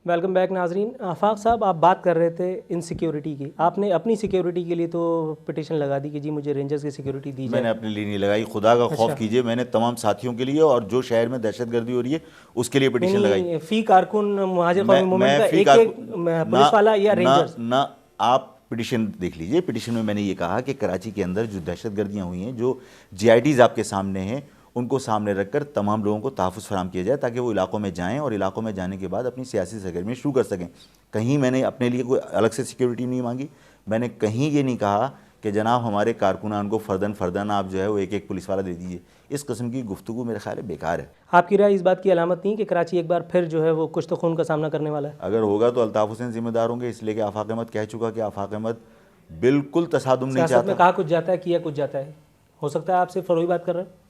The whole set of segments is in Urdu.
ویلکم بیک ناظرین. آفاق صاحب, آپ بات کر رہے تھے انسیکیورٹی کی. آپ نے اپنی سیکیورٹی کے لیے تو پٹیشن لگا دی کہ جی مجھے رینجرز کی سیکیورٹی دی میں جائے. نے اپنے لیے نہیں لگائی, خدا کا خوف کیجئے, میں نے تمام ساتھیوں کے لیے اور جو شہر میں دہشت گردی ہو رہی ہے اس کے لیے پٹیشن لگائی. یعنی فی کارکن مہاجر قومی موومنٹ کا ایک ایک پولیس والا یا رینجرز؟ نہ, آپ پٹیشن دیکھ لیجئے. پٹیشن میں نے یہ کہا کہ کراچی کے اندر جو دہشت گردیاں ہوئی ہیں, جو جی آئی ٹیز آپ کے سامنے ہیں, ان کو سامنے رکھ کر تمام لوگوں کو تحفظ فراہم کیا جائے تاکہ وہ علاقوں میں جائیں اور علاقوں میں جانے کے بعد اپنی سیاسی سرگرمیاں شروع کر سکیں. کہیں میں نے اپنے لیے کوئی الگ سے سیکیورٹی نہیں مانگی. میں نے کہیں یہ نہیں کہا کہ جناب ہمارے کارکنان کو فرداً آپ جو ہے وہ ایک ایک پولیس والا دے دیجیے. اس قسم کی گفتگو میرے خیال ہے بیکار ہے. آپ کی رائے اس بات کی علامت نہیں کہ کراچی ایک بار پھر جو ہے وہ کچھ تو خون کا سامنا کرنے والا ہے؟ اگر ہوگا تو الطاف حسین ذمہ دار ہوں گے, اس لیے کہ آفاق احمد کہہ چکا کہ آفاق احمد بالکل تصادم نہیں سیاست چاہتا. میں کہا کچھ جاتا ہے, کیا کچھ جاتا ہے. ہو سکتا ہے آپ صرف فروئی بات کر رہے ہیں.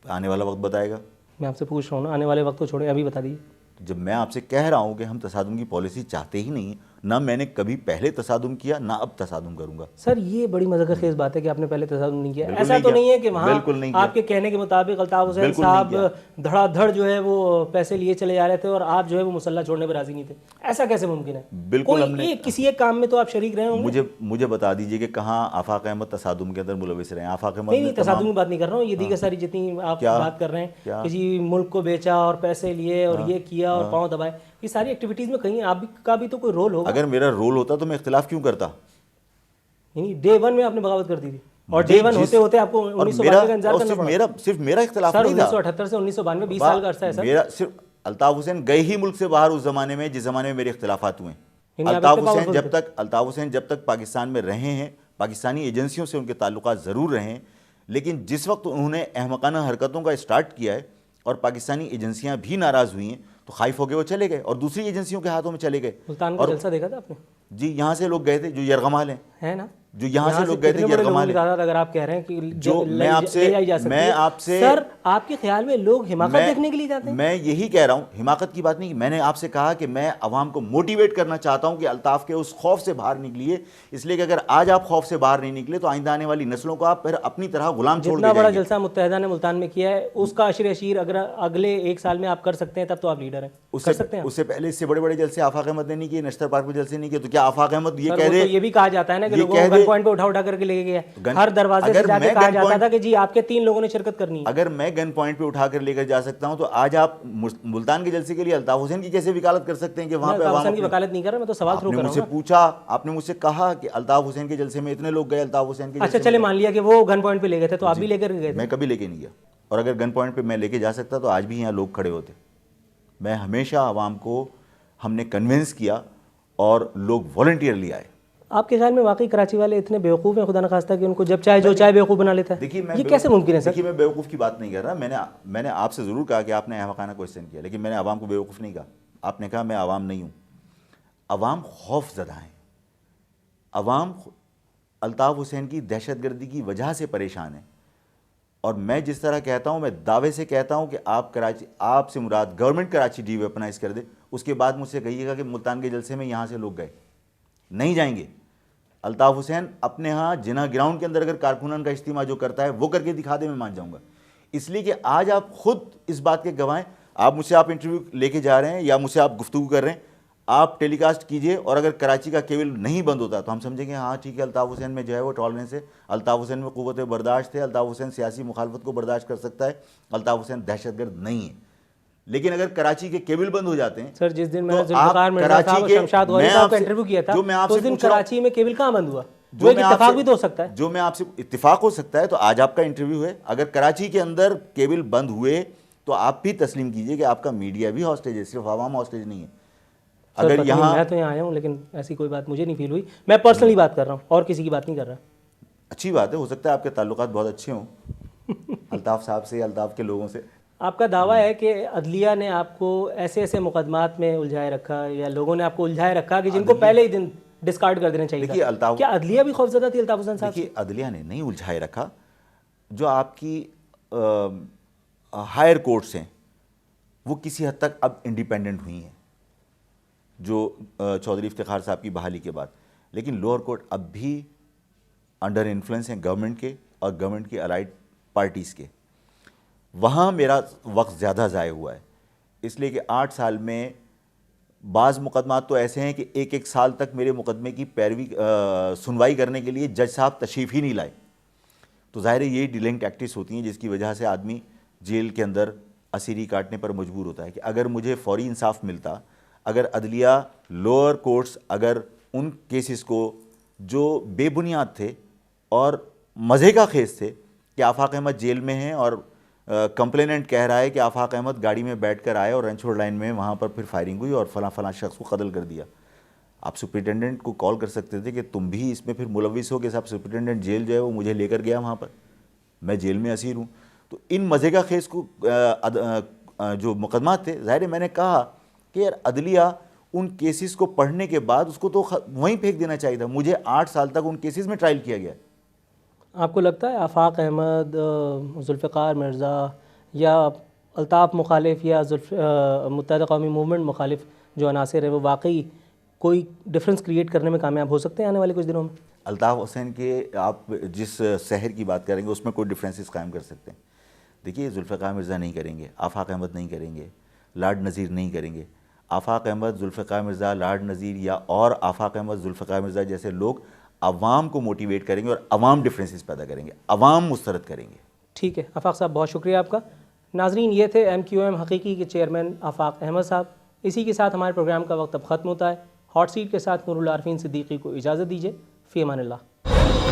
آنے والا وقت بتائے گا. میں آپ سے پوچھ رہا ہوں نا, آنے والے وقت کو چھوڑیں, ابھی بتا دیجیے. جب میں آپ سے کہہ رہا ہوں کہ ہم تصادم کی پالیسی چاہتے ہی نہیں, نہ میں نے کبھی پہلے تصادم کیا نہ اب تصادم کروں گا. سر یہ بڑی مذاق خیز بات ہے کہ آپ نے پہلے تصادم نہیں کیا. ایسا تو نہیں ہے کہ وہاں آپ کے کہنے کے مطابق الطاف حسین صاحب دھڑا دھڑ جو ہے وہ پیسے لیے چلے جا رہے تھے اور آپ جو ہے وہ مسلح چھوڑنے پہ راضی نہیں تھے؟ ایسا کیسے ممکن ہے؟ بالکل ہم نے کسی ایک کام میں تو آپ شریک رہے ہوں گے. مجھے بتا دیجئے کہ کہاں آفاق احمد تصادم کے اندر ملوث رہے ہیں. آفاق احمد نہیں, تصادم کی بات نہیں کر رہا ہوں, یہ دیگر ساری جتنی آپ بات کر رہے ہیں کہ جی ملک کو بیچا اور پیسے لیے اور یہ کیا اور پاؤں دبائے, یہ ساری ایکٹیویٹیز میں کہیں آپ کا بھی تو کوئی رول ہوگا. اگر میرا رول ہوتا تو میں اختلاف کیوں کرتا؟ یعنی ڈے ون میں آپ نے بغاوت کر دی تھی, اور ڈے ون ہوتے ہوتے آپ کو 1992 کا انتظار کرنا پڑا. صرف میرا اختلاف سر نہیں تھا. 1978 سے 1992 20 سال کا عرصہ ہے سر. میرا صرف الطاف حسین گئے ہی ملک سے باہر اس زمانے میں جس زمانے میں میرے اختلافات ہوئے. الطاف حسین جب تک پاکستان میں رہے ہیں, پاکستانی ایجنسیوں سے ان کے تعلقات ضرور رہے ہیں, لیکن جس وقت انہوں نے احمقانہ حرکتوں کا اسٹارٹ کیا ہے اور پاکستانی ایجنسیاں بھی ناراض ہوئی ہیں تو خائف ہو کے وہ چلے گئے اور دوسری ایجنسیوں کے ہاتھوں میں چلے گئے. ملتان کا جلسہ دیکھا تھا آپ نے؟ جی, یہاں سے لوگ گئے تھے جو یرغمال ہیں, ہے نا, جو یہاں سے لوگ گئے تھے یرغمال ہیں. اگر آپ کہہ رہے ہیں کہ جو میں آپ سے سر آپ کے خیال میں لوگ حماقت دیکھنے کے لیے جاتے ہیں؟ میں یہی کہہ رہا ہوں, حماقت کی بات نہیں. میں نے آپ سے کہا کہ میں عوام کو موٹیویٹ کرنا چاہتا ہوں کہ الطاف کے اس خوف سے باہر نکلیے, اس لیے کہ اگر آج آپ خوف سے باہر نہیں نکلے تو آئندہ آنے والی نسلوں کو آپ پھر اپنی طرح غلام چھوڑ کے جتنا بڑا جائیں گے. جلسہ متحدہ نے ملتان میں کیا ہے اس کا اشر اشیر اگر اگلے ایک سال میں آپ کر سکتے ہیں تب تو آپ لیڈر ہیں. کر سکتے ہیں. اس سے پہلے اس سے بڑے بڑے جلسے آفاق احمد نے نہیں کیے, نشتر پارک پہ جلسے نہیں کیے, تو کیا آفاق احمد یہ کہہ دے؟ یہ بھی کہا جاتا ہے نا کہ لوگوں کو گن پوائنٹ پہ اٹھا کر کے لے گیا, ہر دروازے سے جا کے کہا جاتا تھا کہ جی آپ کے 3 لوگوں نے شرکت کرنی ہے. اگر میں گن پوائنٹ پہ اٹھا کر لے کر جا سکتا ہوں تو آج آپ ملتان کے جلسے کے لیے الطاف حسین کی کیسے وکالت کر سکتے ہیں کہ وہاں پہ الطاف حسین کی وکالت نہیں کر رہا, میں تو سوال تھرو کر رہا ہوں. مجھ سے پوچھا, آپ نے مجھ سے کہا کہ الطاف حسین کے جلسے میں اتنے لوگ گئے, الطاف حسین کے. اچھا چلے مان لیا کہ وہ گن پوائنٹ پہ لے گئے تھے تو آپ بھی لے کر گئے تھے. میں کبھی لے کے نہیں گیا, اور اگر گن پوائنٹ پہ میں لے کے جا سکتا تو آج بھی یہاں لوگ کھڑے ہوتے. میں ہمیشہ عوام کو ہم نے کنونس کیا اور لوگ والنٹیئرلی آئے. آپ کے خیال میں واقعی کراچی والے اتنے بیوقوف ہیں خدا نخواستہ کہ ان کو جب چاہے جو چاہے بیوقوف بنا لیتا ہے؟ یہ کیسے ممکن ہے سر؟ دیکھیے میں بیوقوف کی بات نہیں کر رہا. میں نے آپ سے ضرور کہا کہ آپ نے احمقانہ کوئسچن کیا, لیکن میں نے عوام کو بیوقوف نہیں کہا. آپ نے کہا میں عوام نہیں ہوں. عوام خوف زدہ ہیں. عوام الطاف حسین کی دہشت گردی کی وجہ سے پریشان ہیں. اور میں جس طرح کہتا ہوں, میں دعوے سے کہتا ہوں کہ آپ سے مراد گورنمنٹ کراچی ڈی ویپنائز کر دے. اس کے بعد مجھ سے کہیے گا کہ ملتان کے جلسے میں یہاں سے لوگ گئے, نہیں جائیں گے. الطاف حسین اپنے ہاں جناح گراؤنڈ کے اندر اگر کارکنان کا اجتماع جو کرتا ہے وہ کر کے دکھا دے, میں مان جاؤں گا. اس لیے کہ آج آپ خود اس بات کے گواہ ہیں. آپ مجھ سے انٹرویو لے کے جا رہے ہیں یا مجھ سے آپ گفتگو کر رہے ہیں, آپ ٹیلی کاسٹ کیجئے, اور اگر کراچی کا کیبل نہیں بند ہوتا تو ہم سمجھیں گے ہاں ٹھیک ہے, الطاف حسین میں جو ہے وہ ٹالرنس ہے, الطاف حسین میں قوت برداشت ہے, الطاف حسین سیاسی مخالفت کو برداشت کر سکتا ہے, الطاف حسین دہشت گرد نہیں ہے. لیکن اگر کراچی کے کیبل بند ہو جاتے ہیں سر, جس دن میں نے ذوالفقار مرزا صاحب اور شمشاد غوری صاحب کا انٹرویو کیا تھا اس دن کراچی میں کیبل کہاں بند ہوا؟ جو ایک اتفاق بھی تو ہو سکتا ہے. جو میں آپ سے اتفاق ہو سکتا ہے, تو آج آپ کا انٹرویو ہے, اگر کراچی کے اندر کیبل بند ہوئے تو آپ بھی تسلیم کیجئے کہ آپ کا میڈیا بھی ہاسٹیج ہے, صرف عوام ہاسٹیج نہیں ہے. اگر یہاں میں تو یہاں آیا ہوں لیکن ایسی کوئی بات مجھے نہیں فیل ہوئی. میں پرسنلی بات کر رہا ہوں اور کسی کی بات نہیں کر رہا. اچھی بات ہے, ہو سکتا ہے آپ کے تعلقات بہت اچھے ہوں الطاف صاحب سے, الطاف کے لوگوں سے. آپ کا دعویٰ ہے کہ عدلیہ نے آپ کو ایسے ایسے مقدمات میں الجھائے رکھا یا لوگوں نے آپ کو الجھائے رکھا کہ جن کو پہلے ہی دن ڈسکارڈ کر دینا چاہیے تھا. کیا عدلیہ بھی خوفزدہ تھی الطاف حسین صاحب؟ دیکھیے عدلیہ نے نہیں الجھائے رکھا. جو آپ کی ہائر کورٹس ہیں وہ کسی حد تک اب انڈیپینڈنٹ ہوئی ہیں, جو چودھری افتخار صاحب کی بحالی کے بعد, لیکن لوور کورٹ اب بھی انڈر انفلوئنس ہیں گورنمنٹ کے اور گورنمنٹ کی الائڈ پارٹیز کے. وہاں میرا وقت زیادہ ضائع ہوا ہے, اس لیے کہ 8 سال میں بعض مقدمات تو ایسے ہیں کہ ایک ایک سال تک میرے مقدمے کی سنوائی کرنے کے لیے جج صاحب تشریف ہی نہیں لائے. تو ظاہر ہے یہی ڈیلنگ ٹیکٹکس ہوتی ہیں جس کی وجہ سے آدمی جیل کے اندر اسیری کاٹنے پر مجبور ہوتا ہے. کہ اگر مجھے فوری انصاف ملتا, اگر عدلیہ لوور کورٹس اگر ان کیسز کو جو بے بنیاد تھے اور مزے کا خیز تھے کہ آفاق احمد جیل میں ہیں اور کمپلیننٹ کہہ رہا ہے کہ آفاق احمد گاڑی میں بیٹھ کر آئے اور رنچ روڈ لائن میں وہاں پر پھر فائرنگ ہوئی اور فلاں فلاں شخص کو قتل کر دیا, آپ سپرنٹینڈنٹ کو کال کر سکتے تھے کہ تم بھی اس میں پھر ملوث ہو کہ صاحب سپرنٹینڈنٹ جیل جو ہے وہ مجھے لے کر گیا وہاں پر, میں جیل میں اسیر ہوں. تو ان مزے کا خیز کو جو مقدمات تھے, ظاہر ہے میں نے کہا کہ یار عدلیہ ان کیسز کو پڑھنے کے بعد اس کو تو وہیں پھینک دینا چاہیے تھا. مجھے 8 سال تک ان کیسز میں ٹرائل کیا گیا. آپ کو لگتا ہے آفاق احمد, ذوالفقار مرزا یا الطاف مخالف یا متحدہ قومی موومنٹ مخالف جو عناصر ہیں وہ واقعی کوئی ڈفرینس کریٹ کرنے میں کامیاب ہو سکتے ہیں آنے والے کچھ دنوں میں؟ الطاف حسین کے آپ جس سحر کی بات کریں گے اس میں کوئی ڈفرینسز قائم کر سکتے ہیں. دیکھیے ذوالفقار مرزا نہیں کریں گے, آفاق احمد نہیں کریں گے, لاڈ نذیر نہیں کریں گے. آفاق احمد, ذوالفقار مرزا, لاڈ نذیر یا اور آفاق احمد, ذوالفقار مرزا جیسے لوگ عوام کو موٹیویٹ کریں گے اور عوام ڈفرینسز پیدا کریں گے, عوام مسترد کریں گے. ٹھیک ہے آفاق صاحب, بہت شکریہ آپ کا. ناظرین, یہ تھے MQM حقیقی کے چیئرمین آفاق احمد صاحب. اسی کے ساتھ ہمارے پروگرام کا وقت اب ختم ہوتا ہے. ہاٹ سیٹ کے ساتھ نور العارفین صدیقی کو اجازت دیجیے. فی امان اللہ.